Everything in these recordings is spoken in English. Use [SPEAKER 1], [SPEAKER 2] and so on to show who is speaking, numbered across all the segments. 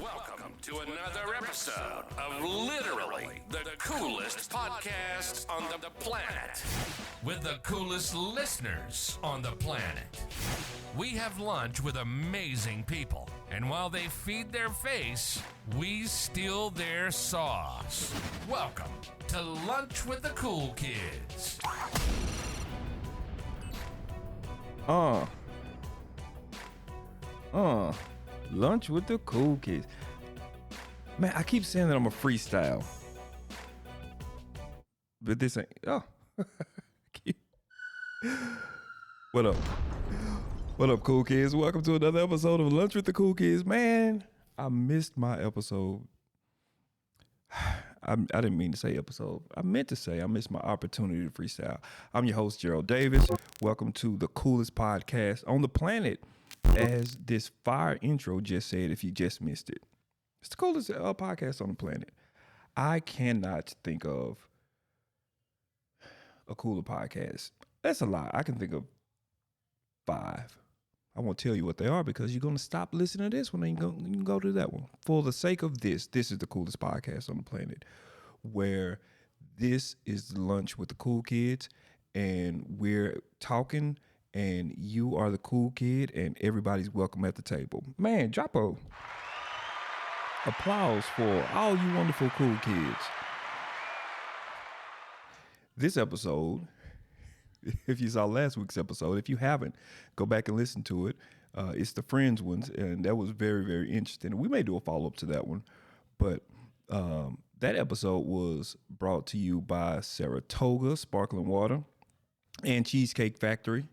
[SPEAKER 1] Welcome to another episode of literally the coolest podcast on the planet. With the coolest listeners on the planet. We have lunch with amazing people, and while they feed their face, we steal their sauce. Welcome to Lunch with the Cool Kids.
[SPEAKER 2] Lunch with the Cool Kids. Man, I keep saying that I'm a freestyle. But this ain't. Oh. What up? What up, cool kids? Welcome to another episode of Lunch with the Cool Kids. Man, I missed my episode. I didn't mean to say episode. I meant to say I missed my opportunity to freestyle. I'm your host, Gerald Davis. Welcome to the coolest podcast on the planet. As this fire intro just said, if you just missed it, it's the coolest podcast on the planet. I cannot think of a cooler podcast. That's a lie. I can think of 5. I won't tell you what they are because you're going to stop listening to this one and you can go to that one. For the sake of this is the coolest podcast on the planet, where this is lunch with the cool kids and we're talking and you are the cool kid and everybody's welcome at the table. Man, drop a applause for all you wonderful cool kids. This episode, if you saw last week's episode, if you haven't, go back and listen to it. It's the Friends ones, and that was very, very interesting. We may do a follow-up to that one, but that episode was brought to you by Saratoga Sparkling Water and Cheesecake Factory.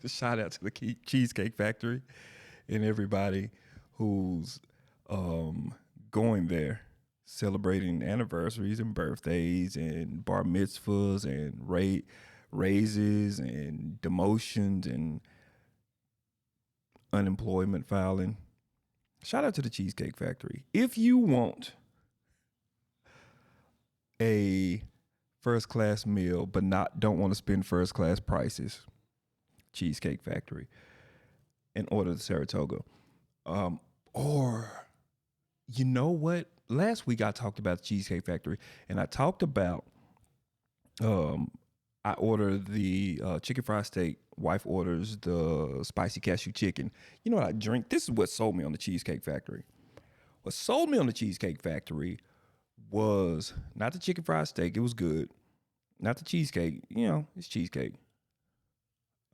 [SPEAKER 2] Shout out to the Cheesecake Factory and everybody who's going there, celebrating anniversaries and birthdays and bar mitzvahs and raises and demotions and unemployment filing. Shout out to the Cheesecake Factory. If you want a first class meal but don't want to spend first class prices, Cheesecake Factory, and order the Saratoga. Or you know what? Last week I talked about the Cheesecake Factory, and I talked about I ordered the chicken fried steak. Wife orders the spicy cashew chicken. You know what I drink? This is what sold me on the Cheesecake Factory. What sold me on the Cheesecake Factory was not the chicken fried steak. It was good. Not the cheesecake. You know, it's cheesecake.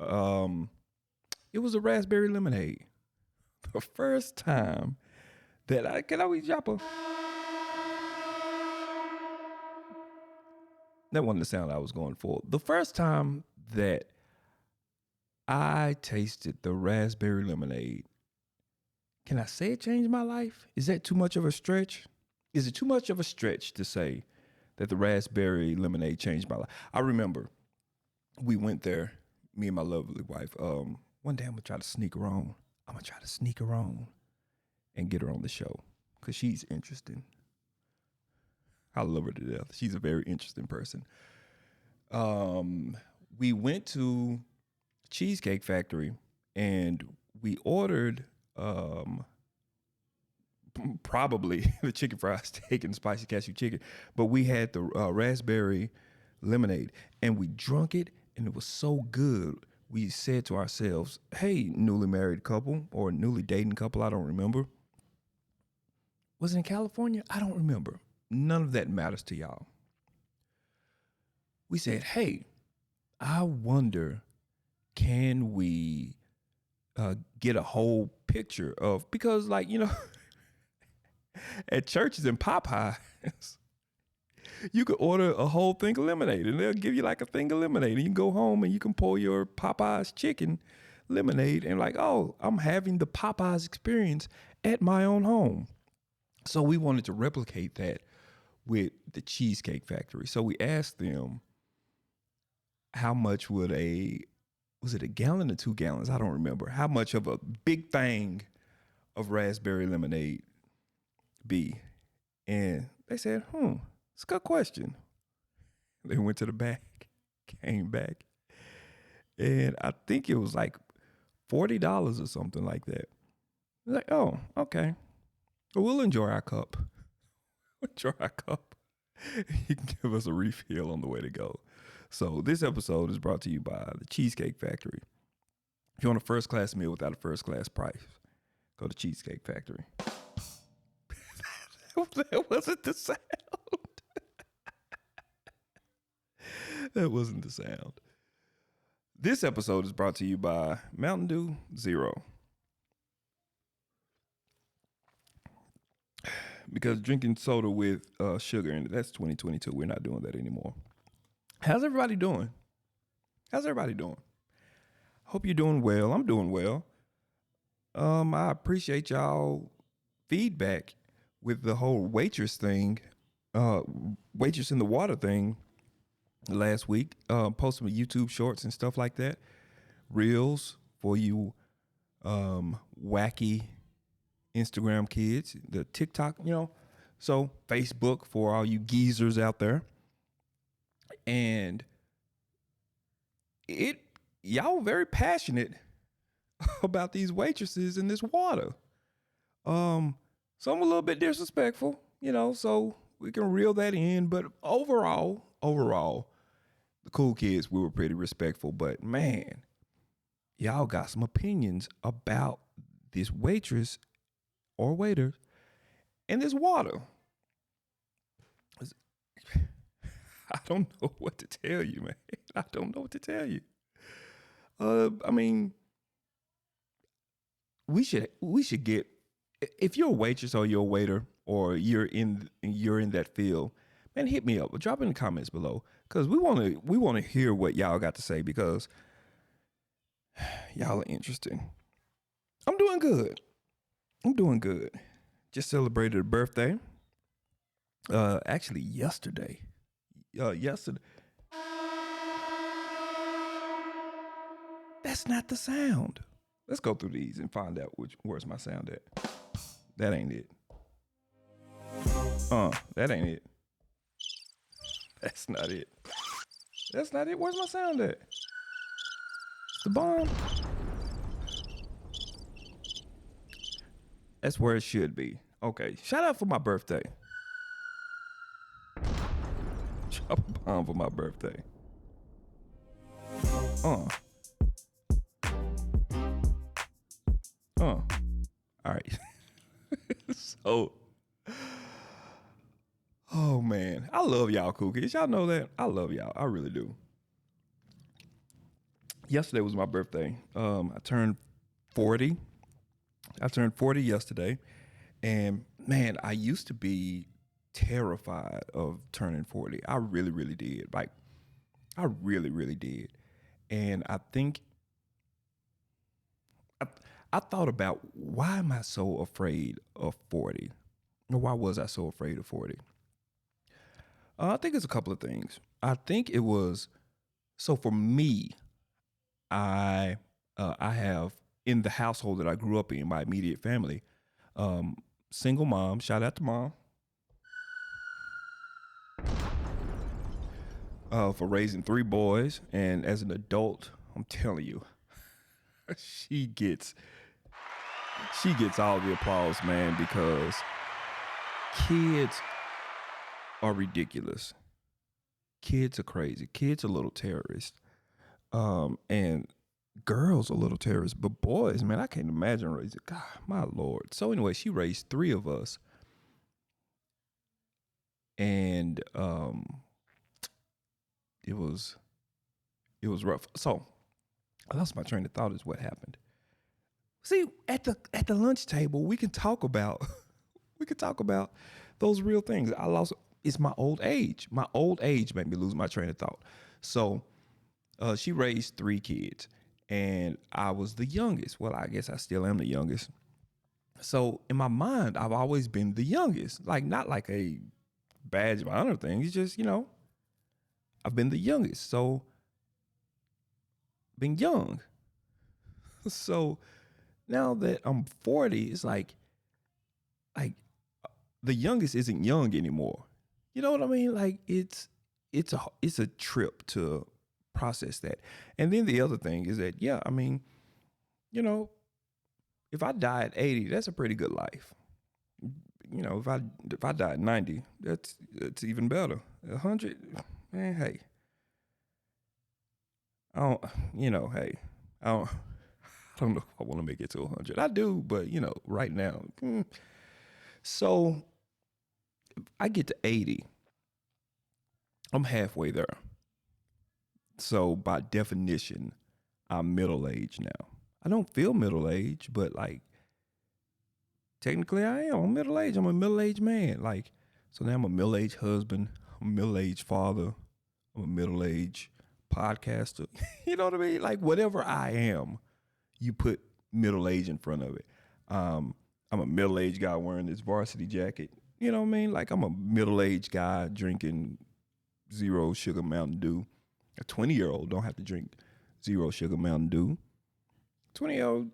[SPEAKER 2] It was a raspberry lemonade. The first time that can I drop a? That wasn't the sound I was going for. The first time that I tasted the raspberry lemonade, can I say it changed my life? Is that too much of a stretch? Is it too much of a stretch to say that the raspberry lemonade changed my life? I remember we went there, me and my lovely wife. One day I'm gonna try to sneak her on. I'm gonna try to sneak her on and get her on the show because she's interesting. I love her to death. She's a very interesting person. We went to Cheesecake Factory and we ordered probably the chicken fried steak and spicy cashew chicken, but we had the raspberry lemonade and we drunk it and it was so good. We said to ourselves, hey, newly married couple or newly dating couple, I don't remember. Was it in California? I don't remember. None of that matters to y'all. We said, hey, I wonder, can we get a whole picture of, because like, you know, at churches and Popeyes, you could order a whole thing of lemonade and they'll give you like a thing of lemonade and you can go home and you can pour your Popeyes chicken lemonade and like, oh, I'm having the Popeyes experience at my own home. So we wanted to replicate that with the Cheesecake Factory. So we asked them how much was it a gallon or 2 gallons? I don't remember. How much of a big thing of raspberry lemonade be? And they said, it's a good question. They went to the back, came back, and I think it was like $40 or something like that. Like, oh, okay. We'll enjoy our cup. Enjoy our cup. You can give us a refill on the way to go. So this episode is brought to you by the Cheesecake Factory. If you want a first class meal without a first class price, go to Cheesecake Factory. That wasn't the sound. That wasn't the sound. This episode is brought to you by Mountain Dew Zero. Because drinking soda with sugar in it, that's 2022. We're not doing that anymore. How's everybody doing? Hope you're doing well. I'm doing well. I appreciate y'all feedback with the whole waitress thing, waitress in the water thing last week. Posting YouTube shorts and stuff like that. Reels for you wacky Instagram kids, the TikTok, so Facebook for all you geezers out there. And y'all very passionate about these waitresses in this water. Some a little bit disrespectful, so we can reel that in. But overall, the cool kids, we were pretty respectful. But man, y'all got some opinions about this waitress or waiter in this water. I don't know what to tell you, man. I don't know what to tell you. I mean, we should get, if you're a waitress or you're a waiter or you're in that field, man, hit me up or drop in the comments below, because we want to hear what y'all got to say, because y'all are interesting. I'm doing good. Just celebrated a birthday. Actually yesterday. That's not the sound. Let's go through these and find out where's my sound at. That ain't it. That ain't it. That's not it. Where's my sound at? It's the bomb. That's where it should be. Okay. Shout out for my birthday. Drop a bomb for my birthday. All right. So, oh man, I love y'all cool kids. Y'all know that? I love y'all. I really do. Yesterday was my birthday. I turned 40. Yesterday. And man, I used to be terrified of turning 40. I really, really did. Like, I really, really did. And I think I thought about, why am I so afraid of 40? Or why was I so afraid of 40? I think it's a couple of things. I think it was, so for me, I have, in the household that I grew up in, my immediate family, single mom, shout out to mom, for raising 3 boys. And as an adult, I'm telling you, she gets all the applause, man, because kids are ridiculous. Kids are crazy. Kids are little terrorists. And girls are little terrorists. But boys, man, I can't imagine raising. God, my Lord. So anyway, she raised 3 of us. And it was rough. So I lost my train of thought is what happened. See, at the lunch table, we can talk about those real things. It's my old age. My old age made me lose my train of thought. So she raised 3 kids, and I was the youngest. Well, I guess I still am the youngest. So in my mind, I've always been the youngest. Like, not like a badge of honor thing. It's just, I've been the youngest. So been young. So now that I'm 40, it's like the youngest isn't young anymore. You know what I mean? Like, it's a trip to process that. And then the other thing is that, yeah, I mean, if I die at 80, that's a pretty good life. if I die at 90, that's even better. 100, man, hey. I don't, hey, I don't, I don't know if I want to make it to 100. I do, but right now. So I get to 80. I'm halfway there. So by definition, I'm middle-aged now. I don't feel middle-aged, but like technically I am. I'm middle-aged. I'm a middle-aged man. Like, so now I'm a middle-aged husband. I'm a middle-aged father. I'm a middle-aged podcaster. You know what I mean? Like whatever I am, you put middle-aged in front of it. I'm a middle-aged guy wearing this varsity jacket. You know what I mean? Like I'm a middle-aged guy drinking zero sugar Mountain Dew. A 20-year-old don't have to drink zero sugar Mountain Dew. 20-year-old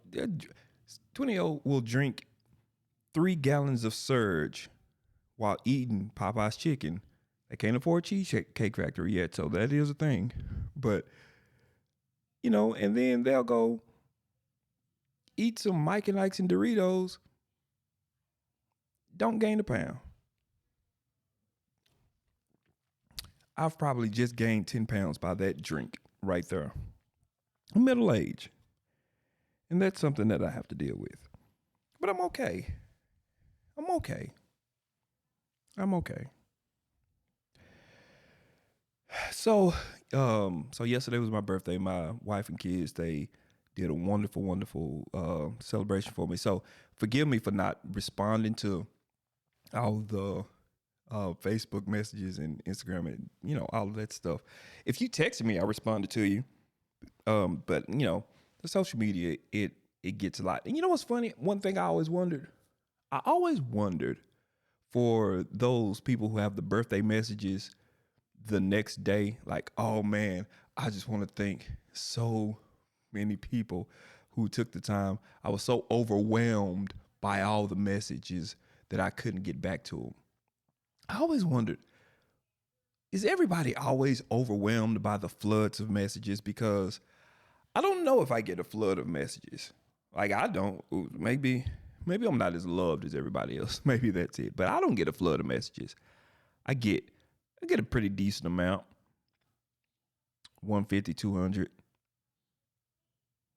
[SPEAKER 2] will drink 3 gallons of Surge while eating Popeye's chicken. They can't afford Cheesecake Factory yet, so that is a thing. But, and then they'll go eat some Mike and Ike's and Doritos. Don't gain a pound. I've probably just gained 10 pounds by that drink right there. I'm middle age. And that's something that I have to deal with. But I'm okay. I'm okay. So yesterday was my birthday. My wife and kids, they did a wonderful, wonderful celebration for me. So forgive me for not responding to all the Facebook messages and Instagram and, all of that stuff. If you texted me, I responded to you. But, the social media, it gets a lot. And you know what's funny? One thing I always wondered for those people who have the birthday messages the next day, like, oh man, I just want to thank so many people who took the time. I was so overwhelmed by all the messages that I couldn't get back to them. I always wondered, is everybody always overwhelmed by the floods of messages? Because I don't know if I get a flood of messages. Like I don't. Maybe I'm not as loved as everybody else. Maybe that's it. But I don't get a flood of messages. I get a pretty decent amount. 150, 200.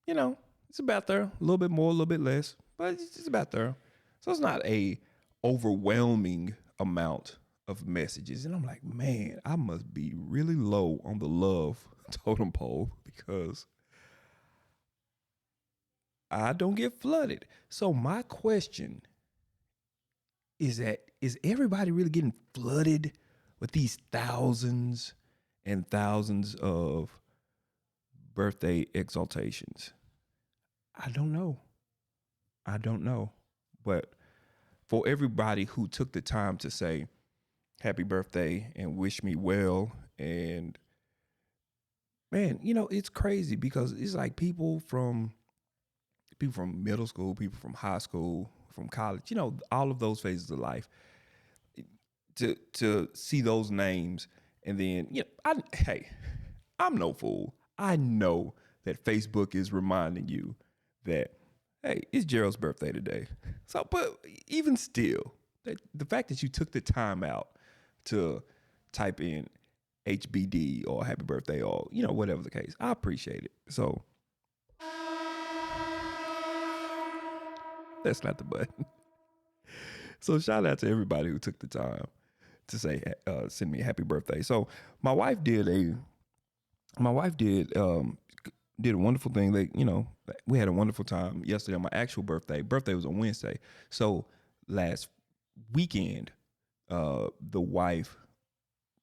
[SPEAKER 2] It's about there. A little bit more, a little bit less. But it's about there. So it's not a overwhelming amount of messages. And I'm like, man, I must be really low on the love totem pole because I don't get flooded. So my question is everybody really getting flooded with these thousands and thousands of birthday exaltations? I don't know. But for everybody who took the time to say happy birthday and wish me well, and man, it's crazy because it's like people from middle school, people from high school, from college, all of those phases of life, to see those names. And then, I'm no fool. I know that Facebook is reminding you that, hey, it's Gerald's birthday today. So, but even still, the fact that you took the time out to type in HBD or happy birthday or, whatever the case, I appreciate it. So that's not the button. So shout out to everybody who took the time to say, send me a happy birthday. So my wife did a wonderful thing. We had a wonderful time yesterday on my actual birthday. Birthday was on Wednesday. So last weekend, the wife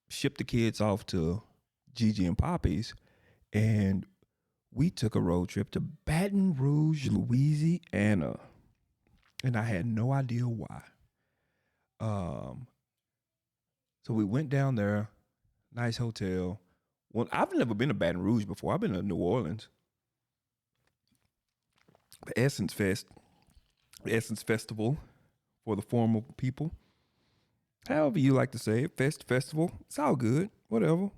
[SPEAKER 2] shipped the kids off to Gigi and Poppy's, and we took a road trip to Baton Rouge, Louisiana. And I had no idea why. So we went down there, nice hotel. Well, I've never been to Baton Rouge before. I've been to New Orleans. The Essence Festival for the formal people. However you like to say it, festival. It's all good, whatever.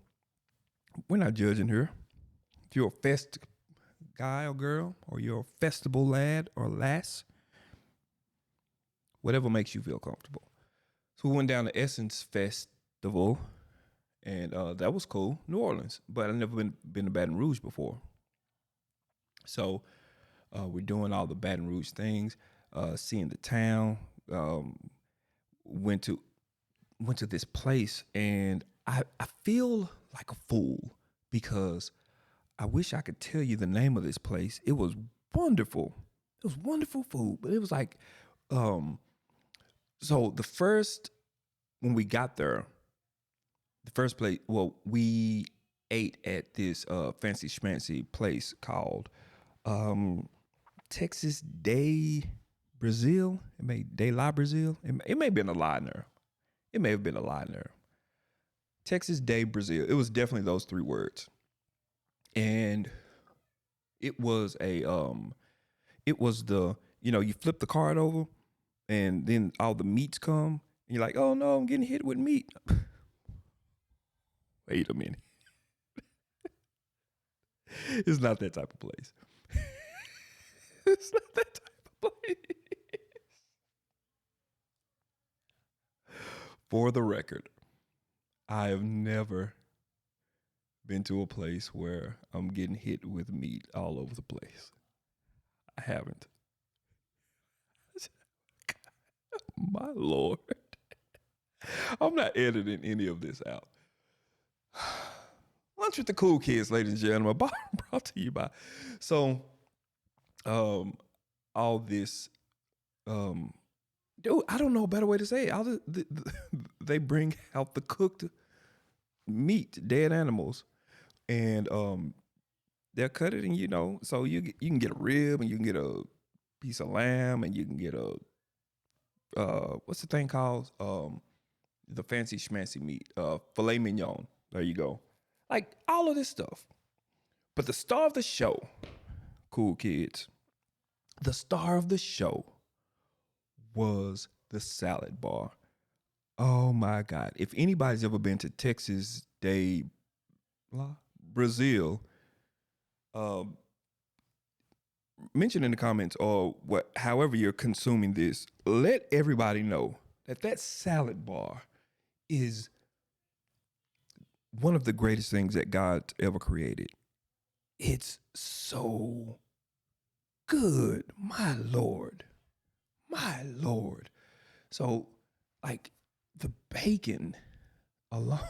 [SPEAKER 2] We're not judging here. If you're a fest guy or girl, or you're a festival lad or lass, whatever makes you feel comfortable. So we went down to Essence Festival, and that was cool. New Orleans, but I've never been to Baton Rouge before. So we're doing all the Baton Rouge things, seeing the town. Went to this place, and I feel like a fool because I wish I could tell you the name of this place. It was wonderful. It was wonderful food, but it was like, so when we got there, the first place, well, we ate at this fancy schmancy place called Texas Day Brazil. It may De La Brazil. It may have been a lie in there. It may have been a lie in there. Texas Day Brazil. It was definitely those three words. And it was you flip the card over and then all the meats come and you're like, oh no, I'm getting hit with meat. Wait a minute. It's not that type of place. It's not that type of place. For the record, I have never been to a place where I'm getting hit with meat all over the place. I haven't. My Lord. I'm not editing any of this out. Lunch with the Cool Kids, ladies and gentlemen, brought to you by. So, all this, dude, I don't know a better way to say it. They bring out the cooked meat, dead animals, and they'll cut it, and so you can get a rib, and you can get a piece of lamb, and you can get a what's the thing called? The fancy schmancy meat, filet mignon. There you go. Like all of this stuff. But the star of the show, Cool Kids, the star of the show was the salad bar. Oh my God. If anybody's ever been to Texas Day Brazil, mention in the comments or however you're consuming this, let everybody know that salad bar is one of the greatest things that God ever created. It's so good. My Lord. My Lord. So, like, the bacon alone,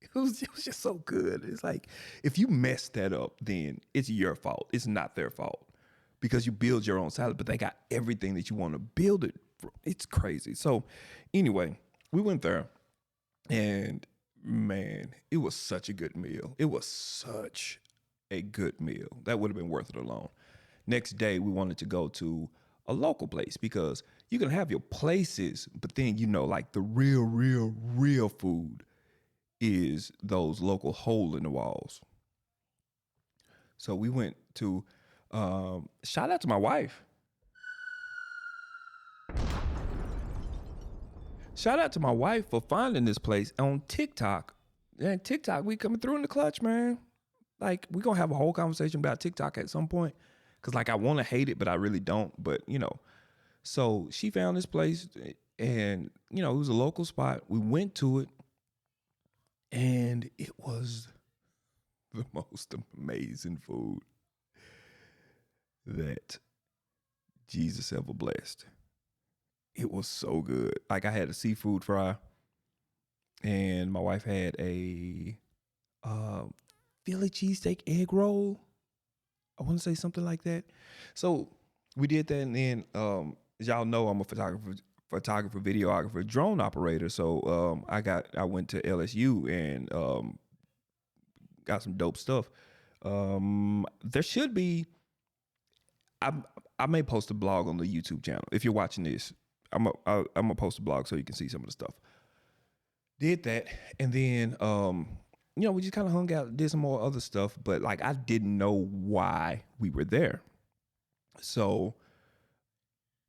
[SPEAKER 2] it was just so good. It's like, if you mess that up, then it's your fault. It's not their fault because you build your own salad, but they got everything that you want to build it from. It's crazy. So, anyway, we went there, and man, it was such a good meal. It was such a good meal. That would have been worth it alone. Next day, we wanted to go to a local place because you can have your places, but then, like the real food is those local hole in the walls. So we went to, shout out to my wife. Shout out to my wife for finding this place on TikTok. And TikTok, we coming through in the clutch, man. Like, we're going to have a whole conversation about TikTok at some point. Because, like, I want to hate it, but I really don't. But, So she found this place, and, it was a local spot. We went to it, and it was the most amazing food that Jesus ever blessed. It was so good. Like, I had a seafood fry, and my wife had a Philly cheesesteak egg roll. I want to say something like that. So we did that, and then, as y'all know, I'm a photographer, videographer, drone operator. So I went to LSU and got some dope stuff. There should be. I may post a blog on the YouTube channel. If you're watching this, I'm gonna post a blog so you can see some of the stuff. Did that, and then we just kind of hung out, did some more other stuff, but like I didn't know why we were there. So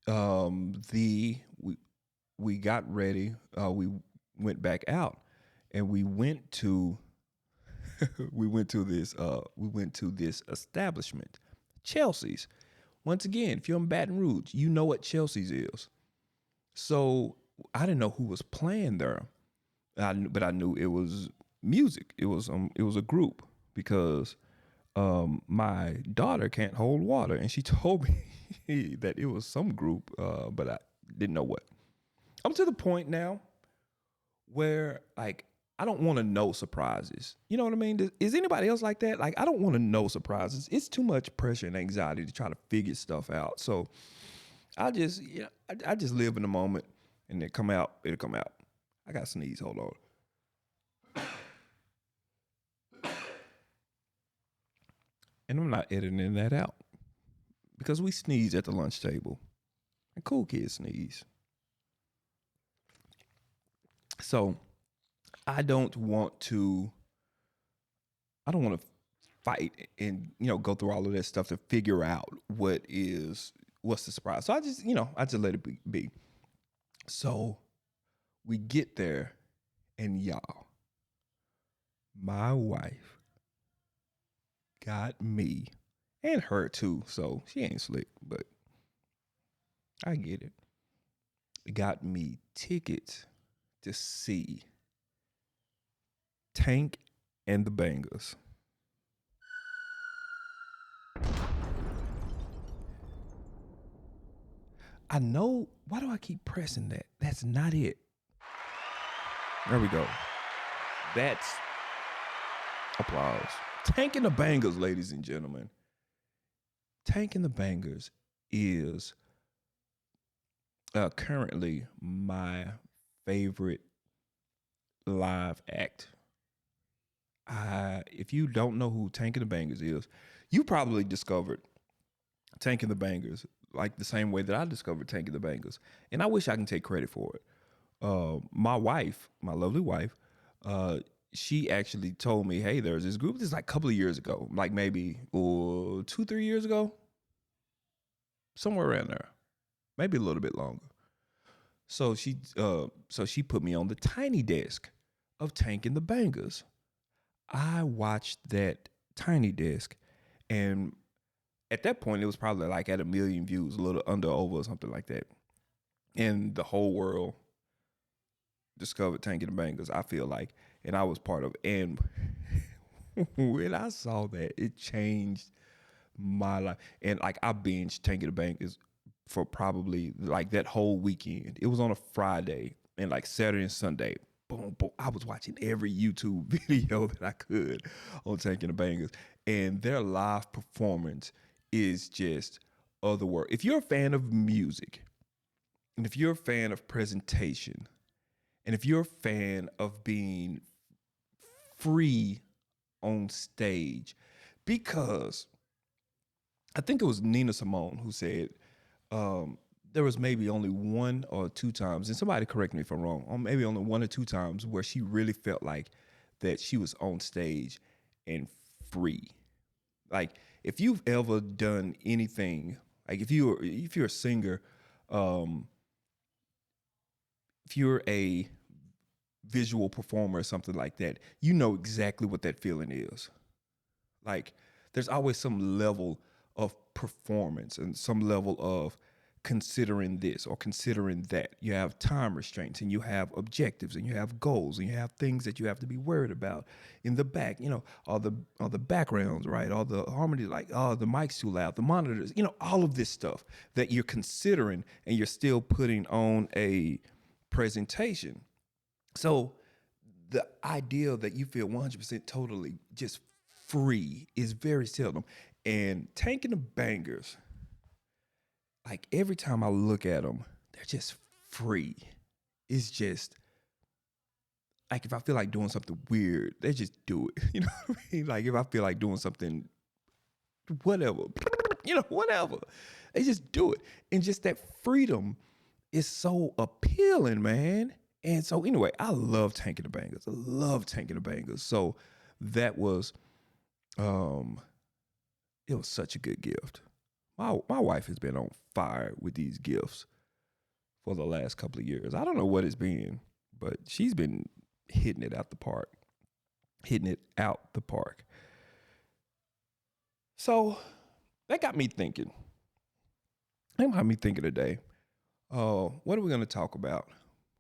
[SPEAKER 2] we got ready, we went back out, and we went to this establishment, Chelsea's. Once again, if you're in Baton Rouge, you know what Chelsea's is. So I didn't know who was playing there. But I knew it was music. It was a group because my daughter can't hold water, and she told me that it was some group, but I didn't know what. I'm to the point now where like I don't want to know surprises. You know what I mean? Is anybody else like that? Like I don't want to know surprises. It's too much pressure and anxiety to try to figure stuff out. So I just I just live in the moment, and it'll come out. I got to sneeze. Hold on. And I'm not editing that out because we sneeze at the lunch table, and cool kids sneeze. So I don't want to. I don't want to fight and go through all of that stuff to figure out what's the surprise. So I just let it be. So we get there, and y'all, my wife got me and her too. So she ain't slick, but I get it. Got me tickets to see Tank and the Bangas. I know. Why do I keep pressing that? That's not it. There we go. That's applause. Tank and the Bangers, ladies and gentlemen. Tank and the Bangers is currently my favorite live act. If you don't know who Tank and the Bangers is, you probably discovered Tank and the Bangers like the same way that I discovered Tank and the Bangers. And I wish I can take credit for it. My wife, my lovely wife, she actually told me, hey, there's this group. This is like a couple of years ago, like maybe 2-3 years ago, somewhere around there, maybe a little bit longer. So she put me on the tiny desk of Tank and the Bangers. I watched that tiny desk, and at that point, it was probably like at 1 million views, a little under, over, or something like that. And the whole world discovered Tank and the Bangers, I feel like, and I was part of it. And when I saw that, it changed my life. And like I binged Tank and the Bangers for probably like that whole weekend. It was on a Friday, and like Saturday and Sunday, boom, boom. I was watching every YouTube video that I could on Tank and the Bangers. And their live performance is just otherworldly. If you're a fan of music, and if you're a fan of presentation, and if you're a fan of being free on stage, because I think it was Nina Simone who said there was maybe only 1 or 2 times, and somebody correct me if I'm wrong, or maybe only 1 or 2 times where she really felt like that she was on stage and free. Like if you've ever done anything, like if you're a singer, if you're a visual performer or something like that, you know exactly what that feeling is. Like there's always some level of performance and some level of considering this or considering that. You have time restraints, and you have objectives, and you have goals, and you have things that you have to be worried about in the back, all the backgrounds, right? All the harmony, like, oh, the mic's too loud, the monitors, all of this stuff that you're considering, and you're still putting on a presentation. So the idea that you feel 100% totally just free is very seldom. And Tank and the Bangers, like every time I look at them, they're just free. It's just like if I feel like doing something weird, they just do it. You know what I mean? Like if I feel like doing something, whatever, whatever, they just do it. And just that freedom is so appealing, man. And so anyway, I love Tank and the Bangers. I love Tank and the Bangers. So that was, it was such a good gift. My wife has been on fire with these gifts for the last couple of years. I don't know what it's been, but she's been hitting it out the park. So that got me thinking. That got me thinking today. What are we going to talk about?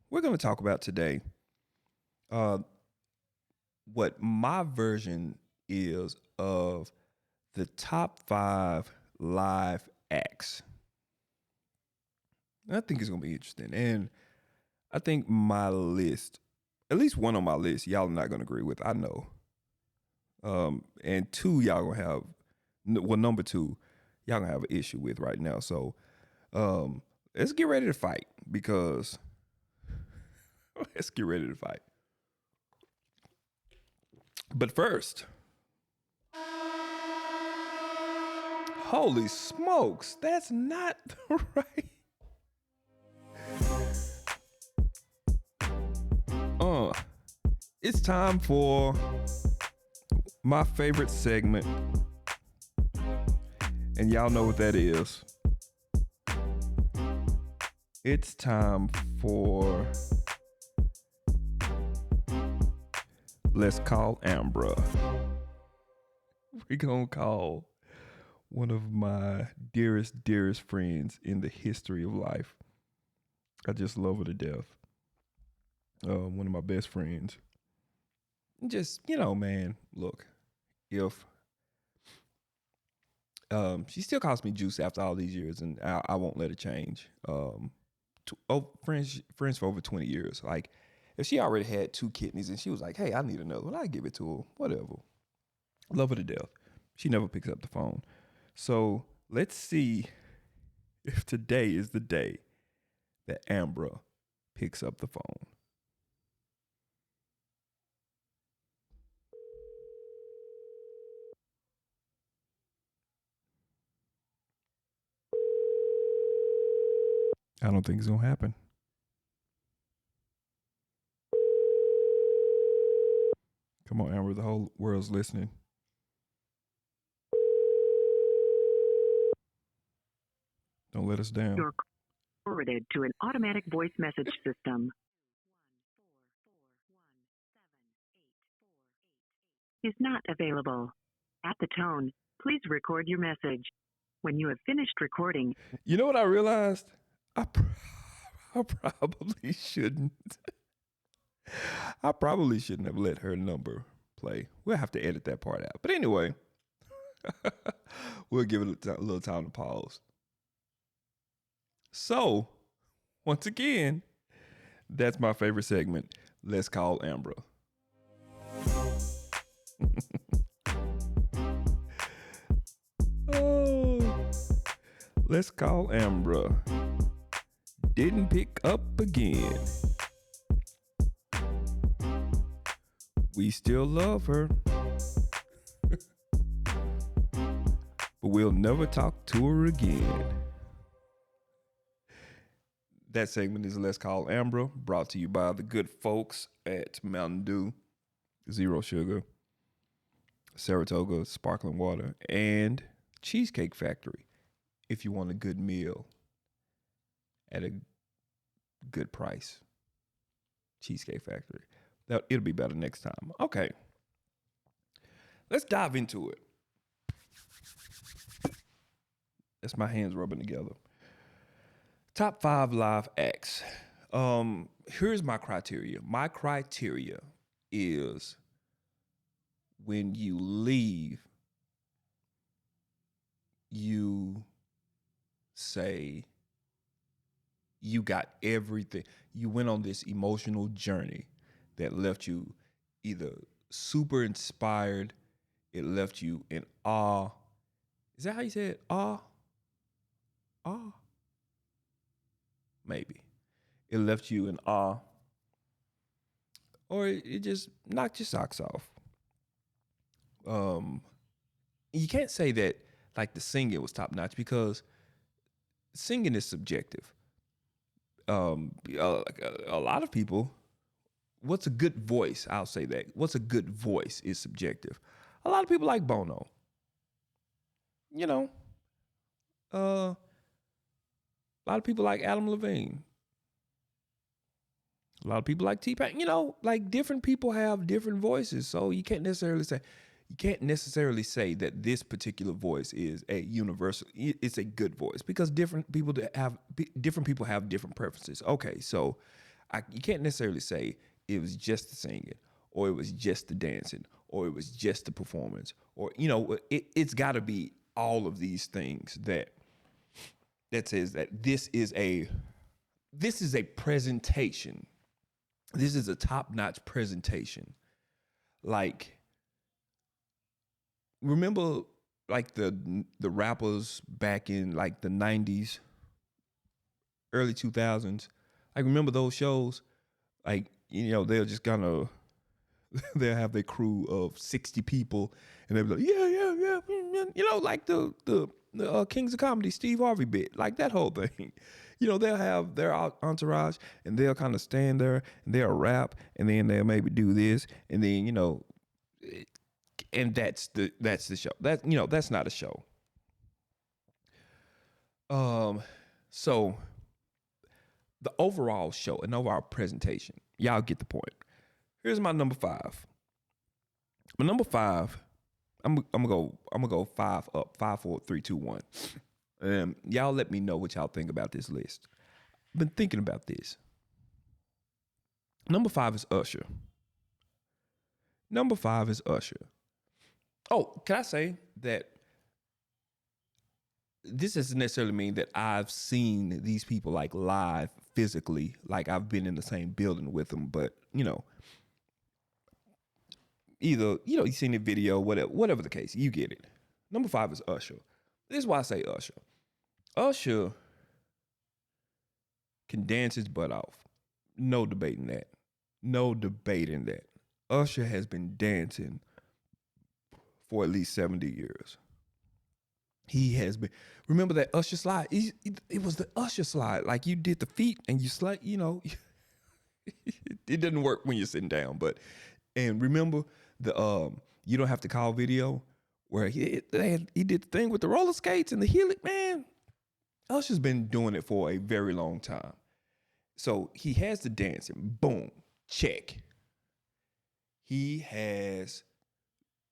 [SPEAKER 2] we're going to talk about today uh, what my version is of the top 5 live acts. I think it's going to be interesting. And I think my list, at least one on my list, y'all are not going to agree with. I know. And two, y'all going to have, well, number 2, y'all going to have an issue with right now. So let's get ready to fight because let's get ready to fight. But first, holy smokes, that's not right. It's time for my favorite segment. And y'all know what that is. It's time for Let's Call Ambra. We're gonna call one of my dearest friends in the history of life. I just love her to death. One of my best friends. Just, man, look, if she still calls me Juice after all these years, and I won't let it change. Friends for over 20 years. Like, if she already had 2 kidneys and she was like, hey, I need another one, I give it to her, whatever. Love her to death. She never picks up the phone. So let's see if today is the day that Ambra picks up the phone. I don't think it's going to happen. Come on, Amber, the whole world's listening. Don't let us down.
[SPEAKER 3] You're forwarded to an automatic voice message system. Is not available. At the tone, please record your message. When you have finished recording...
[SPEAKER 2] You know what I realized? I probably shouldn't. I probably shouldn't have let her number play. We'll have to edit that part out. But anyway, we'll give it a little time to pause. So, once again, that's my favorite segment. Let's Call Ambra. Oh, Let's Call Ambra. Didn't pick up again. We still love her. But we'll never talk to her again. That segment is Let's Call Ambra, brought to you by the good folks at Mountain Dew, Zero Sugar, Saratoga Sparkling Water, and Cheesecake Factory. If you want a good meal at a good price, Cheesecake Factory. It'll be better next time. Okay. Let's dive into it. That's my hands rubbing together. Top 5 live acts. Here's my criteria. My criteria is when you leave, you say you got everything. You went on this emotional journey that left you either super inspired, it left you in awe. Is that how you say it? Awe? Awe? Maybe. It left you in awe. Or it just knocked your socks off. You can't say that like the singing was top notch because singing is subjective. A lot of people, what's a good voice? I'll say that. What's a good voice is subjective. A lot of people like Bono. A lot of people like Adam Levine. A lot of people like T-Pain. Like different people have different voices, so you can't necessarily say that this particular voice is a universal. It's a good voice because different people have different preferences. Okay, so You can't necessarily say it was just the singing, or it was just the dancing, or it was just the performance, or it's got to be all of these things that says that this is a presentation. This is a top-notch presentation. Like, remember, like the rappers back in like the 90s, early 2000s. Like, remember those shows? Like, they'll just kind of they'll have their crew of 60 people, and they'll be like, yeah, like the Kings of Comedy Steve Harvey bit, like that whole thing. They'll have their entourage, and they'll kind of stand there, and they'll rap, and then they'll maybe do this, and then and that's the show. That's not a show. So the overall show, an overall presentation, y'all get the point. Here's my number 5. My number 5, I'm gonna go 5 up, 5, 4, 3, 2, 1. Y'all let me know what y'all think about this list. I've been thinking about this. Number 5 is Usher. Number 5 is Usher. Oh, can I say that this doesn't necessarily mean that I've seen these people like live physically, like I've been in the same building with them, but either you've seen the video, whatever the case, you get it. Number 5 is Usher. This is why I say Usher. Usher can dance his butt off. No debating that. No debating that. Usher has been dancing for at least 70 years. He has been. Remember that Usher slide? It was the Usher slide. Like, you did the feet and you slide, it doesn't work when you're sitting down. And remember the You Don't Have to Call video where he did the thing with the roller skates and the heel. Man, Usher's been doing it for a very long time. So he has the dancing. Boom. Check. He has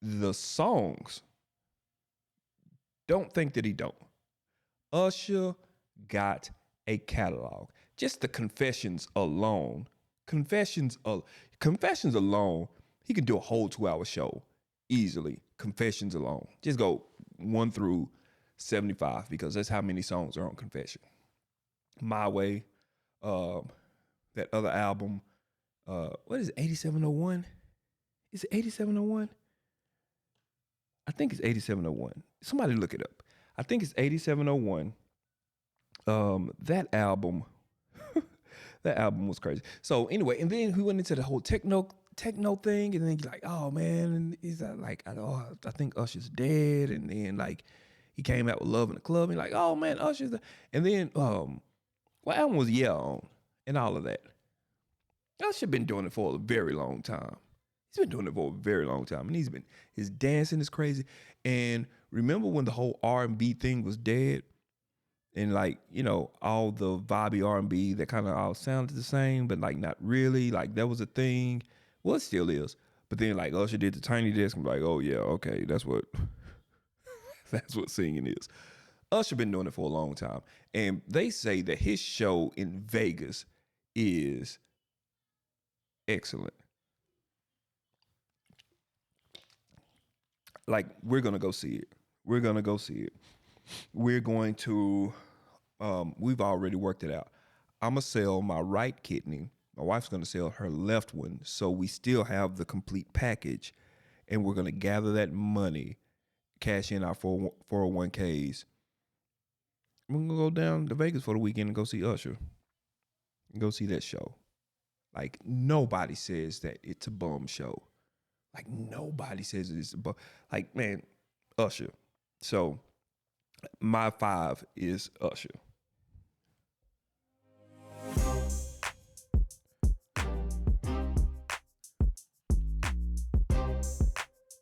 [SPEAKER 2] the songs. Don't think that he don't. Usher got a catalog. Just the confessions alone. Confessions alone. He could do a whole 2-hour show easily. Confessions alone. Just go 1 through 75 because that's how many songs are on Confession. My Way. That other album. What is it? 8701? Is it 8701? I think it's 8701. Somebody look it up. I think it's 8701. That album was crazy. So anyway, and then we went into the whole techno thing, and then you're like, oh man, and he's like, I think Usher's dead, and then like he came out with Love in the Club, and like, oh man, Usher's dead. And then what album was Yeah on, and all of that. Usher been doing it for a very long time. He's been doing it for a very long time, and his dancing is crazy. And remember when the whole R&B thing was dead, and like all the vibey R&B that kind of all sounded the same, but like not really. Like that was a thing. Well, it still is. But then like Usher did the Tiny Desk. I'm like, oh yeah, okay, that's what singing is. Usher been doing it for a long time, and they say that his show in Vegas is excellent. Like, we're going to go see it. We're going to, we've already worked it out. I'm going to sell my right kidney. My wife's going to sell her left one. So we still have the complete package. And we're going to gather that money, cash in our 401ks. We're going to go down to Vegas for the weekend and go see Usher. And go see that show. Like, nobody says that it's a bum show. Like, nobody says it's a bum. Like, man, Usher. So, my 5 is Usher.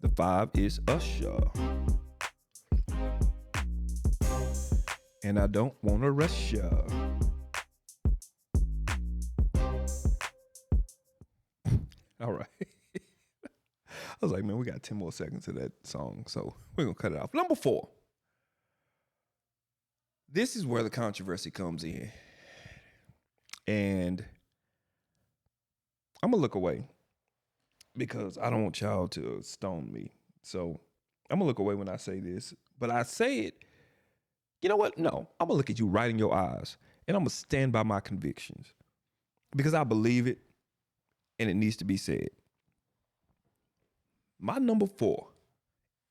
[SPEAKER 2] The 5 is Usher. And I don't want to rush ya. All right. I was like, man, we got 10 more seconds of that song, so we're going to cut it off. Number 4. This is where the controversy comes in. And I'm going to look away because I don't want y'all to stone me. So I'm going to look away when I say this. But I say it, you know what? No, I'm going to look at you right in your eyes and I'm going to stand by my convictions because I believe it and it needs to be said. My number 4,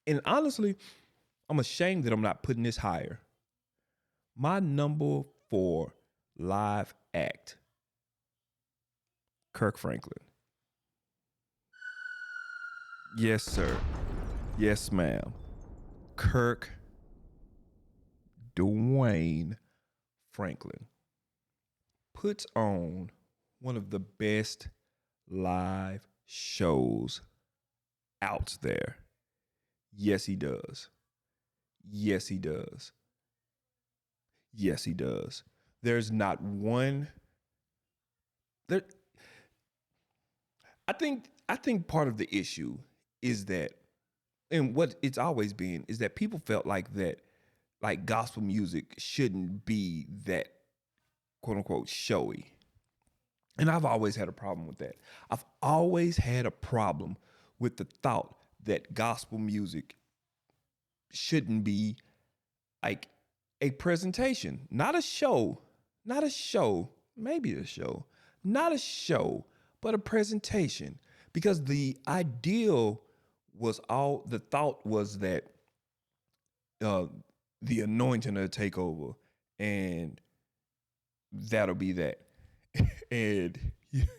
[SPEAKER 2] and honestly, I'm ashamed that I'm not putting this higher. My number 4 live act, Kirk Franklin. Yes, sir. Yes, ma'am. Kirk Dwayne Franklin puts on one of the best live shows out there. Yes, he does. Yes, he does. Yes, he does. There's not one. There. I think part of the issue is that, and what it's always been, is that people felt like that, like gospel music shouldn't be that quote unquote showy. And I've always had a problem with that. I've always had a problem with the thought that gospel music shouldn't be like a presentation, not a show, maybe a show, not a show, but a presentation. Because the ideal was the thought was that the anointing will take over and that'll be that. And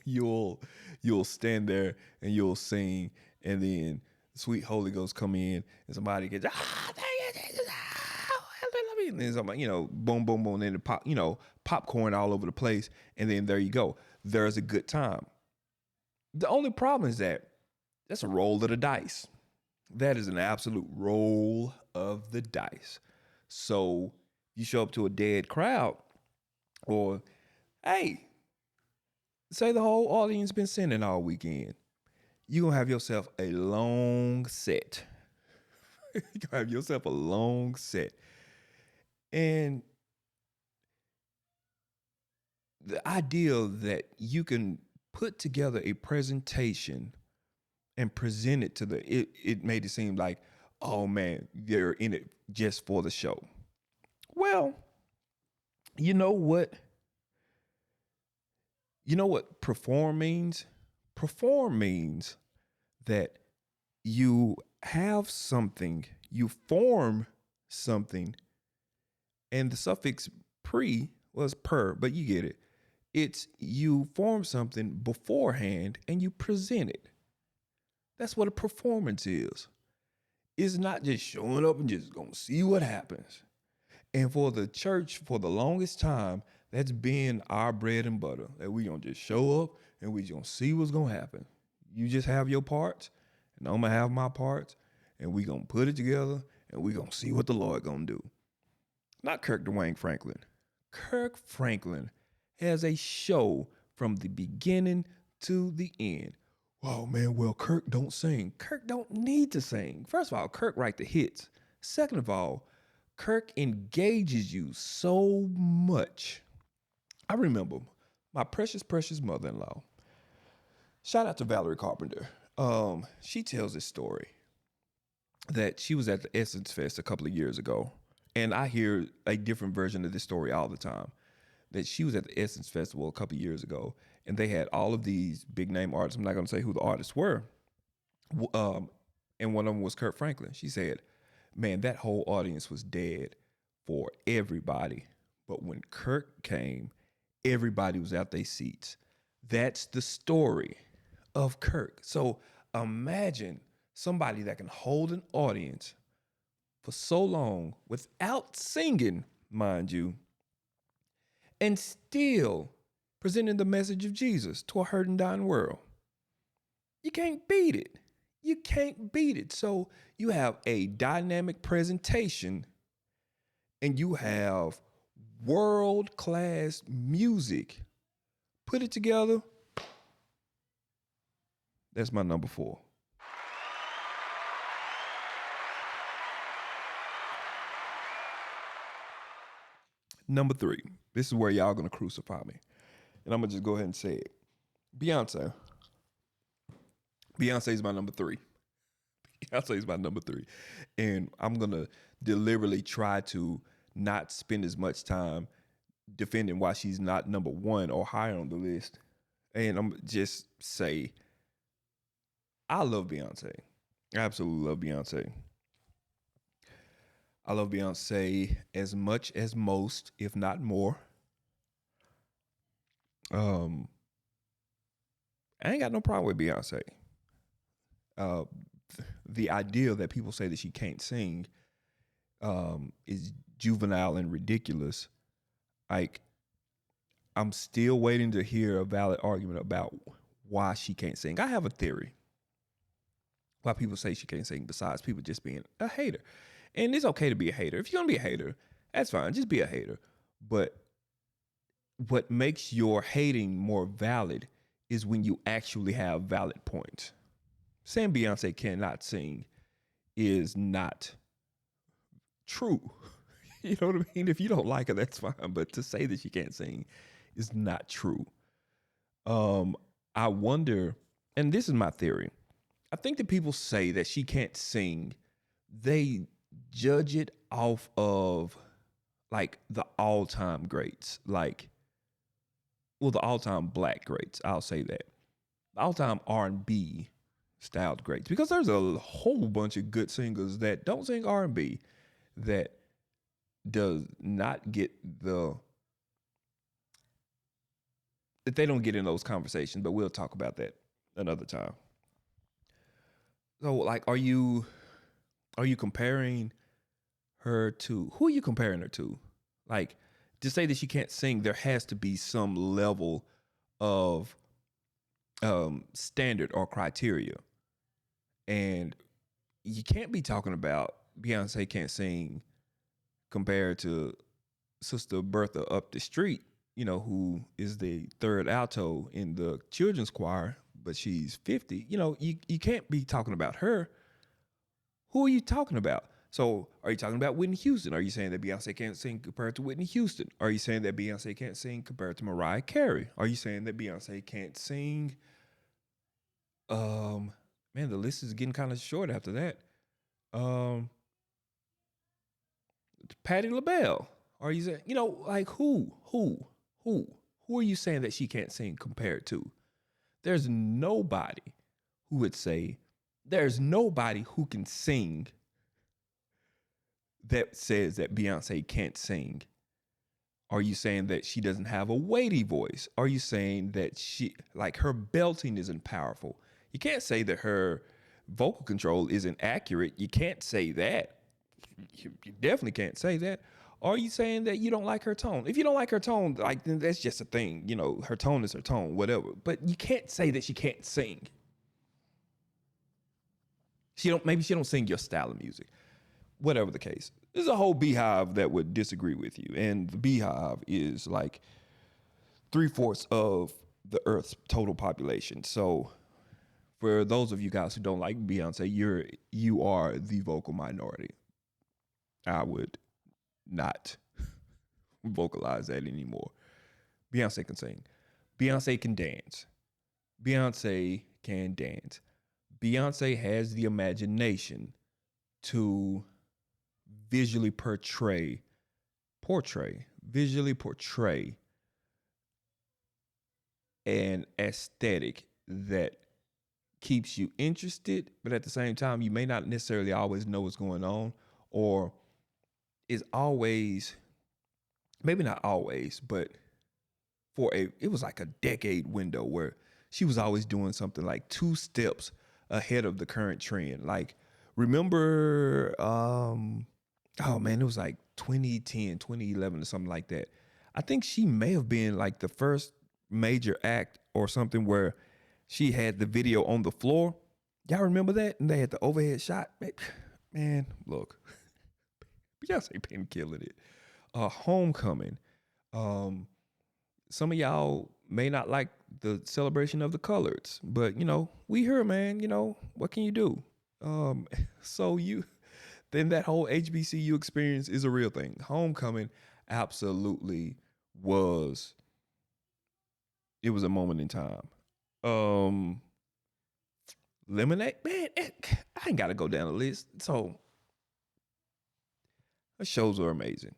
[SPEAKER 2] you'll stand there and you'll sing, and then the sweet Holy Ghost come in and somebody gets and then somebody, boom, boom, boom, and then popcorn all over the place, and then there you go. There's a good time. The only problem is that that's a roll of the dice. That is an absolute roll of the dice. So you show up to a dead crowd, or hey, say the whole audience been sinning all weekend. You're going to have yourself a long set. You're going to have yourself a long set. And the idea that you can put together a presentation and present it to it made it seem like, oh man, they're in it just for the show. Well, you know what? You know what perform means? Perform means that you have something, you form something, and the suffix pre was per, but you get it. It's you form something beforehand and you present it. That's what a performance is. It's not just showing up and just gonna see what happens. And for the church, for the longest time, that's been our bread and butter. That we gonna just show up and we just gonna see what's gonna happen. You just have your parts, and I'm gonna have my parts, and we gonna put it together, and we gonna see what the Lord gonna do. Not Kirk Dwayne Franklin. Kirk Franklin has a show from the beginning to the end. Oh man, well, Kirk don't sing. Kirk don't need to sing. First of all, Kirk write the hits. Second of all, Kirk engages you so much. I remember my precious, precious mother-in-law. Shout out to Valerie Carpenter. She tells this story that she was at the Essence Fest a couple of years ago. And I hear a different version of this story all the time. That she was at the Essence Festival a couple of years ago, and they had all of these big name artists. I'm not going to say who the artists were. And one of them was Kirk Franklin. She said, man, that whole audience was dead for everybody. But when Kirk came, everybody was at their seats. That's the story of Kirk. So imagine somebody that can hold an audience for so long without singing, mind you, and still presenting the message of Jesus to a hurting, dying world. You can't beat it. You can't beat it. So you have a dynamic presentation and you have world-class music. Put it together. That's my number 4. Number 3. This is where y'all gonna crucify me. And I'm gonna just go ahead and say it. Beyonce. Beyonce's my number 3. Beyonce's my number 3. And I'm going to deliberately try to not spend as much time defending why she's not number 1 or higher on the list. And I'm just say, I love Beyonce. I absolutely love Beyonce. I love Beyonce as much as most, if not more. I ain't got no problem with Beyonce. The idea that people say that she can't sing is juvenile and ridiculous. Like, I'm still waiting to hear a valid argument about why she can't sing. I have a theory why people say she can't sing, besides people just being a hater. And it's okay to be a hater. If you're going to be a hater, that's fine. Just be a hater. But what makes your hating more valid is when you actually have valid points. Saying Beyonce cannot sing is not true. You know what I mean? If you don't like her, that's fine. But to say that she can't sing is not true. I wonder, and this is my theory. I think that people say that she can't sing, they judge it off of like the all-time greats, like, well, the all-time black greats, I'll say that. The all-time R&B styled greats, because there's a whole bunch of good singers that don't sing R&B that does not get that they don't get in those conversations, but we'll talk about that another time. So, like, are you comparing her to, who are you comparing her to? Like, to say that she can't sing, there has to be some level of standard or criteria. And you can't be talking about Beyonce can't sing compared to Sister Bertha up the street, you know, who is the third alto in the children's choir, but she's 50. You know, you can't be talking about her. Who are you talking about? So are you talking about Whitney Houston? Are you saying that Beyonce can't sing compared to Whitney Houston? Are you saying that Beyonce can't sing compared to Mariah Carey? Are you saying that Beyonce can't sing? Man, the list is getting kind of short after that. Patti LaBelle. Are you saying, you know, like who are you saying that she can't sing compared to? There's nobody who would say, there's nobody who can sing that says that Beyonce can't sing. Are you saying that she doesn't have a weighty voice? Are you saying that she, like, her belting isn't powerful? You can't say that her vocal control isn't accurate. You can't say that. You definitely can't say that. Are you saying that you don't like her tone? If you don't like her tone, like, then that's just a thing. You know, her tone is her tone, whatever. But you can't say that she can't sing. Maybe she don't sing your style of music. Whatever the case. There's a whole Beehive that would disagree with you. And the Beehive is like 3/4 of the Earth's total population. So for those of you guys who don't like Beyonce, you are the vocal minority. I would not vocalize that anymore. Beyonce can sing. Beyonce can dance. Beyonce can dance. Beyonce has the imagination to visually portray an aesthetic that keeps you interested, but at the same time, you may not necessarily always know what's going on, or is always, maybe not always, but it was like a decade window where she was always doing something like 2 steps ahead of the current trend. Like, remember, oh man, it was like 2010, 2011 or something like that. I think she may have been like the first major act or something where she had the video on the floor. Y'all remember that? And they had the overhead shot. Man, look, Beyonce been killing it. Homecoming. Some of y'all may not like the celebration of the coloreds, but you know, we here, man. You know, what can you do? Then that whole HBCU experience is a real thing. Homecoming absolutely was. It was a moment in time. Lemonade, man, I ain't got to go down the list. So, her shows are amazing.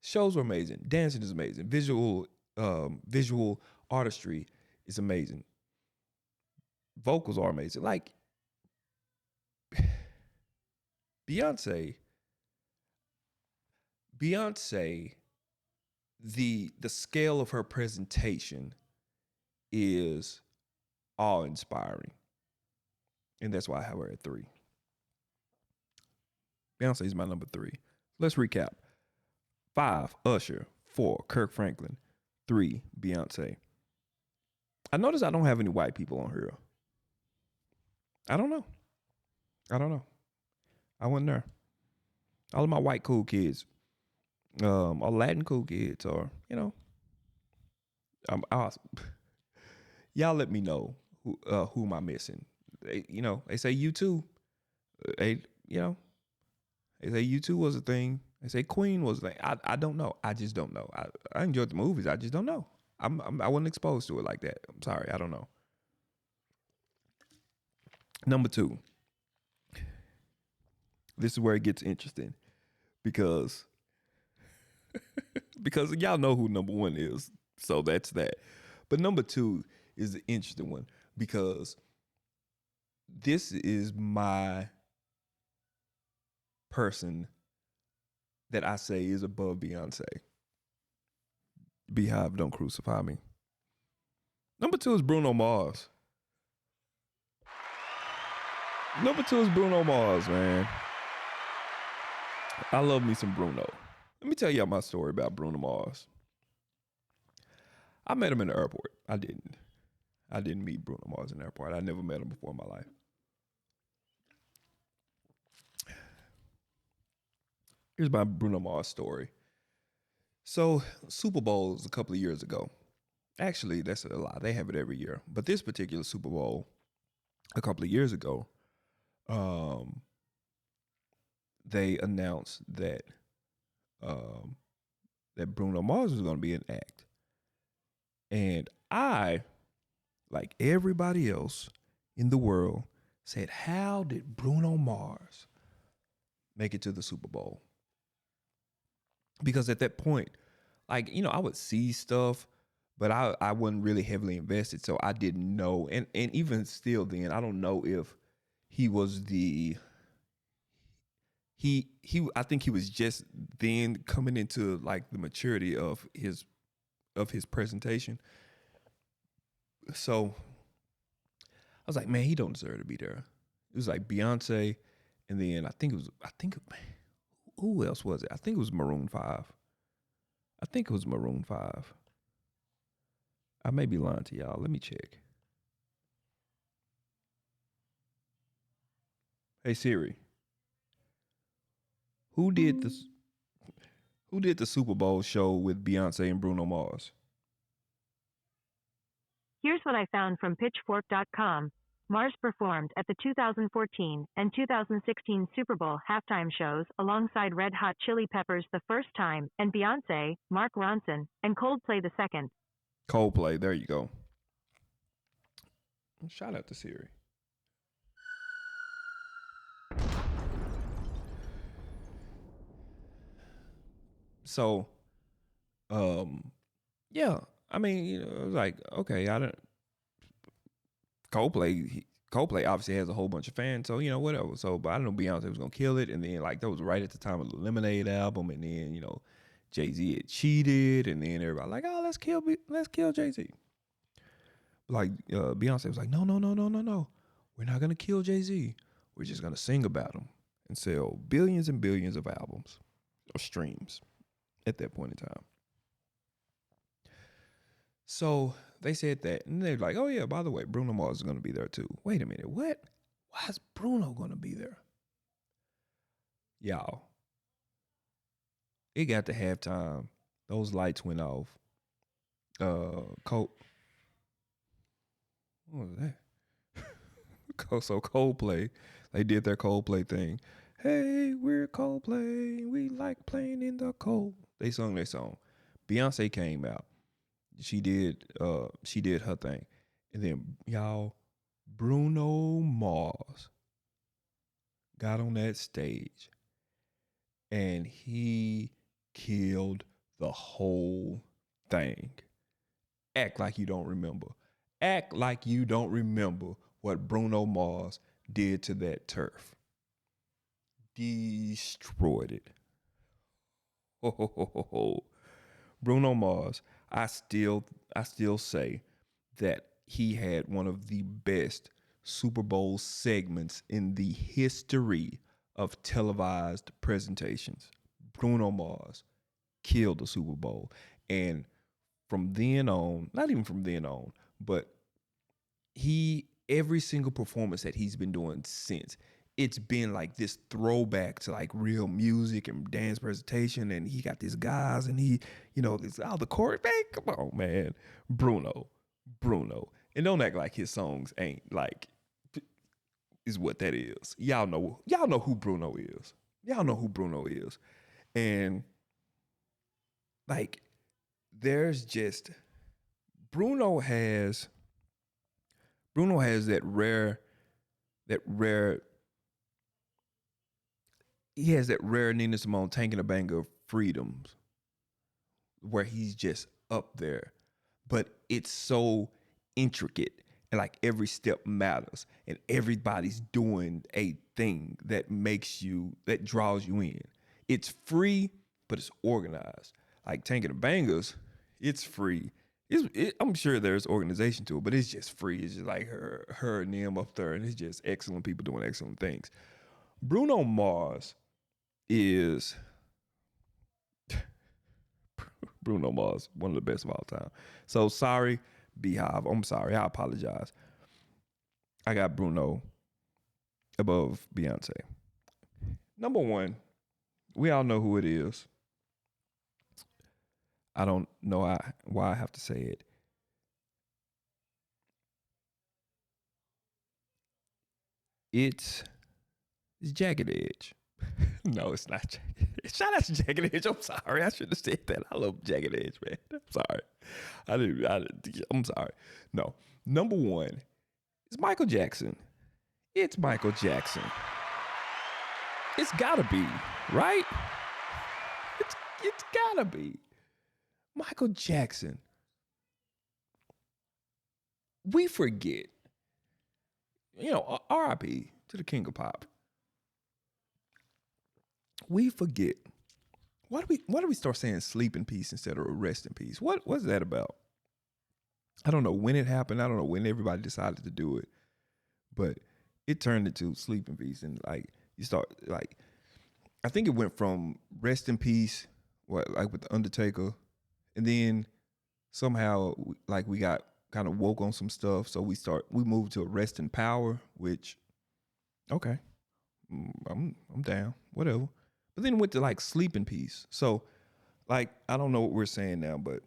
[SPEAKER 2] Shows are amazing. Dancing is amazing. Visual artistry is amazing. Vocals are amazing. Like Beyonce, the scale of her presentation is awe-inspiring. And that's why I have her at 3. Beyonce is my number 3. Let's recap. 5, Usher. 4, Kirk Franklin. 3, Beyonce. I notice I don't have any white people on here. I don't know. I wasn't there. All of my white cool kids, or Latin cool kids, or, y'all let me know who am I missing. They say U2. They say U2 was a thing. They say Queen was a thing. I don't know. I just don't know. I enjoyed the movies. I just don't know. I wasn't exposed to it like that. I'm sorry. I don't know. Number 2. This is where it gets interesting because y'all know who number 1 is. So that's that. But number 2 is the interesting one because this is my person that I say is above Beyonce. Behive, don't crucify me. Number 2 is Bruno Mars. Number 2 is Bruno Mars, man. I love me some Bruno. Let me tell y'all my story about Bruno Mars. I met him in the airport. I didn't meet Bruno Mars in the airport. I never met him before in my life. Here's my Bruno Mars story. So, Super Bowl was a couple of years ago. Actually, that's a lie. They have it every year. But this particular Super Bowl, a couple of years ago, they announced that that Bruno Mars was going to be an act. And I, like everybody else in the world, said, how did Bruno Mars make it to the Super Bowl? Because at that point, like, I would see stuff, but I wasn't really heavily invested, so I didn't know. And even still then, I don't know if he was I think he was just then coming into like the maturity of his presentation. So I was like, man, he don't deserve to be there. It was like Beyonce, and then who else was it? I think it was Maroon 5. I may be lying to y'all. Let me check. Hey Siri, who did the Super Bowl show with Beyonce and Bruno Mars?
[SPEAKER 4] Here's what I found from Pitchfork.com. Mars performed at the 2014 and 2016 Super Bowl halftime shows alongside Red Hot Chili Peppers the first time, and Beyonce, Mark Ronson, and Coldplay the second.
[SPEAKER 2] Coldplay, there you go. Shout out to Siri. So, yeah, I mean, it was like, okay, Coldplay obviously has a whole bunch of fans, so, whatever. So, but I didn't know Beyonce was going to kill it. And then, like, that was right at the time of the Lemonade album. And then, Jay-Z had cheated. And then everybody like, oh, let's kill Jay-Z. Like, Beyonce was like, no. We're not going to kill Jay-Z. We're just going to sing about him and sell billions and billions of albums or streams at that point in time. So they said that, and they're like, oh yeah, by the way, Bruno Mars is going to be there too. Wait a minute, what? Why is Bruno going to be there? Y'all, it got to halftime. Those lights went off. What was that? So Coldplay, they did their Coldplay thing. Hey, we're Coldplay. We like playing in the cold. They sung their song. Beyonce came out. She did her thing. And then, y'all, Bruno Mars got on that stage and he killed the whole thing. Act like you don't remember. Act like you don't remember what Bruno Mars did to that turf. Destroyed it. Bruno Mars, I still say that he had one of the best Super Bowl segments in the history of televised presentations. Bruno Mars killed the Super Bowl. And from then on, not even from then on, but every single performance that he's been doing since, it's been like this throwback to like real music and dance presentation. And he got these guys and he, the chorus, man, come on, man. Bruno. And don't act like his songs ain't like, is what that is. Y'all know who Bruno is. And like, there's just, Bruno has that rare, he has that rare Nina Simone Tank and a Bang of freedoms where he's just up there. But it's so intricate and like every step matters and everybody's doing a thing that draws you in. It's free, but it's organized. Like Tank and the Bangers, it's free. I'm sure there's organization to it, but it's just free. It's just like her and them up there, and it's just excellent people doing excellent things. Bruno Mars is one of the best of all time. So sorry, Behive. I'm sorry. I apologize. I got Bruno above Beyonce. Number one, we all know who it is. I don't know why I have to say it. It's Jagged Edge. No, it's not Jagged Edge. Shout out to Jagged Edge. I'm sorry. I should have said that. I love Jagged Edge, man. I'm sorry. I'm sorry. No. Number one is Michael Jackson. It's Michael Jackson. It's gotta be, right? It's gotta be. Michael Jackson. We forget. R.I.P. to the King of Pop. We forget. Why do we start saying sleep in peace instead of rest in peace? What's that about? I don't know when it happened. I don't know when everybody decided to do it. But it turned into sleep in peace. And like you start like, I think it went from rest in peace, like with the Undertaker, and then somehow like we got kind of woke on some stuff. So we moved to a rest in power, which, okay, I'm down, whatever. But then went to like sleep in peace. So like, I don't know what we're saying now, but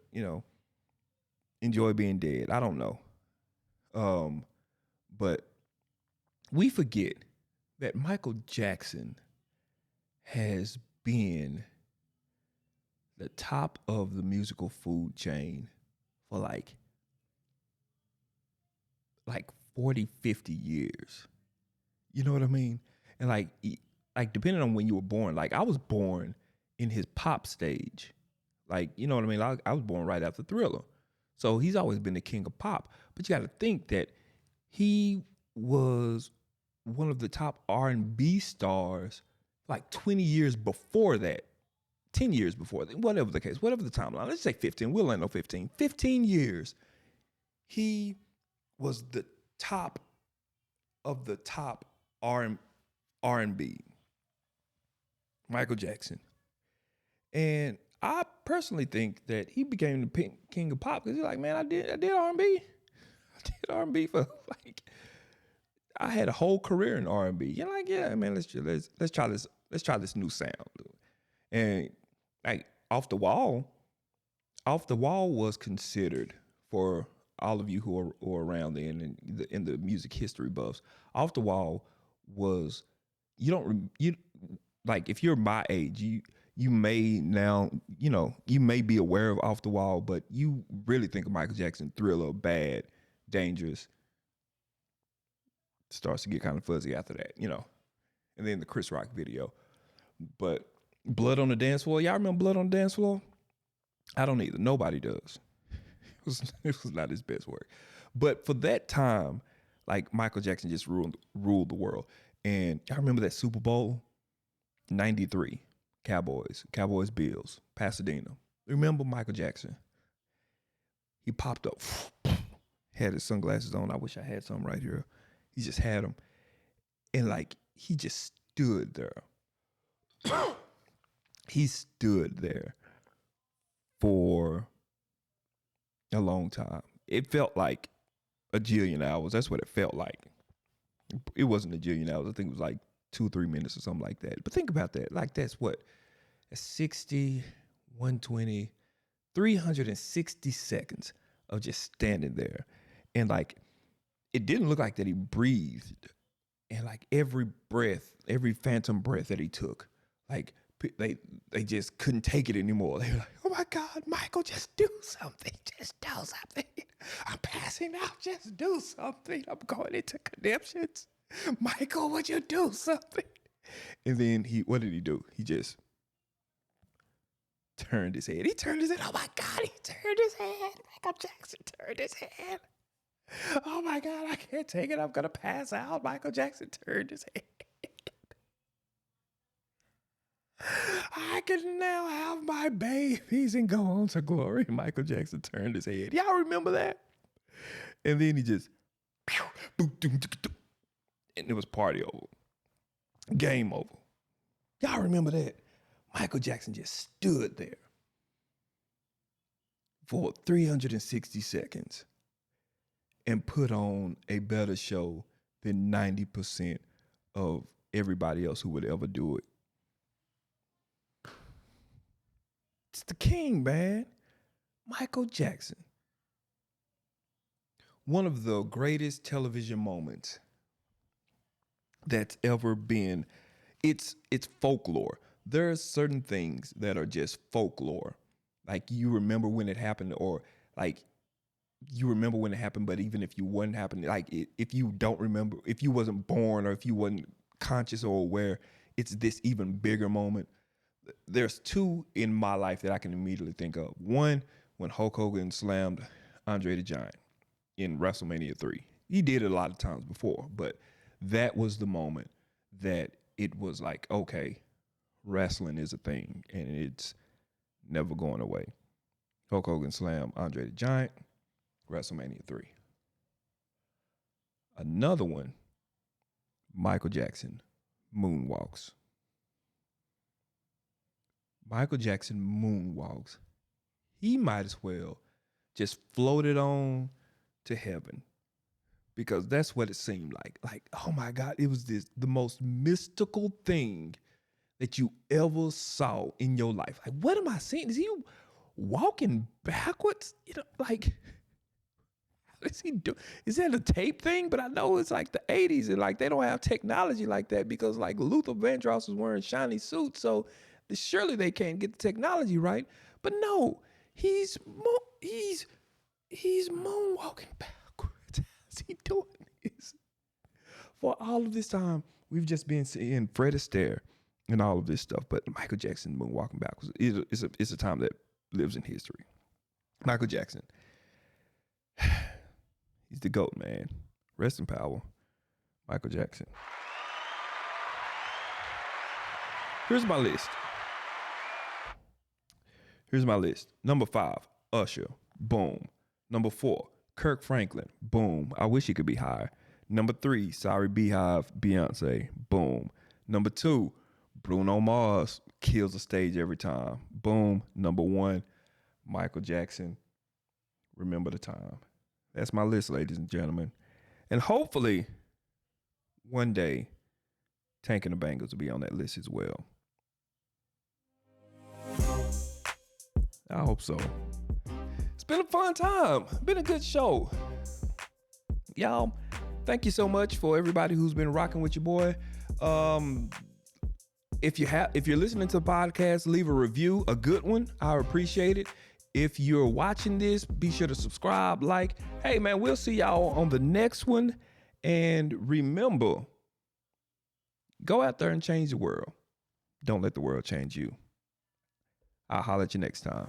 [SPEAKER 2] enjoy being dead. I don't know. But we forget that Michael Jackson has been the top of the musical food chain for like 40, 50 years. You know what I mean? And like depending on when you were born, like I was born in his pop stage. Like, you know what I mean? I was born right after Thriller. So he's always been the king of pop. But you got to think that he was one of the top R&B stars like 20 years before that. 10 years before that, whatever the case, whatever the timeline. Let's say 15. We'll land on 15. 15 years. He was the top of the top R&B. Michael Jackson. And I personally think that he became the king of pop because he's like, man, I did R&B. I did R&B for like, I had a whole career in R&B. You're like, yeah, man, let's try this. Let's try this new sound. And like Off the Wall was considered, for all of you who are around then in the music history buffs, Off the Wall was, like if you're my age, you may now, you may be aware of Off the Wall, but you really think of Michael Jackson, Thriller, Bad, Dangerous. starts to get kind of fuzzy after that, you know. And then the Chris Rock video. But Blood on the Dance Floor, y'all remember Blood on the Dance Floor? I don't either. Nobody does. It was not his best work. But for that time, like Michael Jackson just ruled the world. And I remember that Super Bowl, 93, Cowboys, Bills, Pasadena. Remember Michael Jackson? He popped up, had his sunglasses on. I wish I had some right here. He just had them. And like, he just stood there. He stood there for a long time. It felt like a jillion hours. That's what it felt like. It wasn't a jillion hours. I think it was like 2 or 3 minutes or something like that. But think about that. Like, that's what? 60, 120, 360 seconds of just standing there. And like, it didn't look like that he breathed. And like every breath, every phantom breath that he took, like they just couldn't take it anymore. They were like, oh my God, Michael, just do something. Just do something. I'm passing out. Just do something. I'm going into conniptions. Michael, would you do something? And then what did he do? He just turned his head. He turned his head. Oh my God, he turned his head. Michael Jackson turned his head. Oh my God, I can't take it. I'm going to pass out. Michael Jackson turned his head. I can now have my babies and go on to glory. Michael Jackson turned his head. Y'all remember that? And then he just, and it was party over. Game over. Y'all remember that? Michael Jackson just stood there for 360 seconds and put on a better show than 90% of everybody else who would ever do it. It's the king, man. Michael Jackson. One of the greatest television moments that's ever been. It's folklore. There are certain things that are just folklore. Like, you remember when it happened, or like you remember when it happened, but even if you wasn't happening, like if you don't remember, if you wasn't born or if you wasn't conscious or aware, it's this even bigger moment. There's two in my life that I can immediately think of. One, when Hulk Hogan slammed Andre the Giant in WrestleMania 3. He did it a lot of times before, but that was the moment that it was like, okay, wrestling is a thing and it's never going away. Hulk Hogan slammed Andre the Giant, WrestleMania 3. Another one, Michael Jackson moonwalks. Michael Jackson moonwalks. He might as well just floated on to heaven, because that's what it seemed like. Like, oh my God, it was the most mystical thing that you ever saw in your life. Like, what am I seeing? Is he walking backwards? You know, like, what is he doing? Is that a tape thing? But I know it's like the 80s and like they don't have technology like that, because like Luther Vandross was wearing shiny suits, so surely they can't get the technology right. But no, he's moonwalking backwards. How's he doing this? For all of this time, we've just been seeing Fred Astaire and all of this stuff. But Michael Jackson moonwalking backwards is a time that lives in history. Michael Jackson. He's the GOAT, man. Rest in power. Michael Jackson. Here's my list. Number 5, Usher. Boom. Number 4, Kirk Franklin. Boom. I wish he could be higher. Number 3, sorry, Behive, Beyonce. Boom. Number 2, Bruno Mars. Kills the stage every time. Boom. Number 1, Michael Jackson. Remember the time. That's my list, ladies and gentlemen. And hopefully, one day, Tank and the Bangas will be on that list as well. I hope so. It's been a fun time. Been a good show. Y'all, thank you so much for everybody who's been rocking with your boy. If you're listening to the podcast, leave a review, a good one. I appreciate it. If you're watching this, be sure to subscribe, like. Hey man, we'll see y'all on the next one. And remember, go out there and change the world. Don't let the world change you. I'll holler at you next time.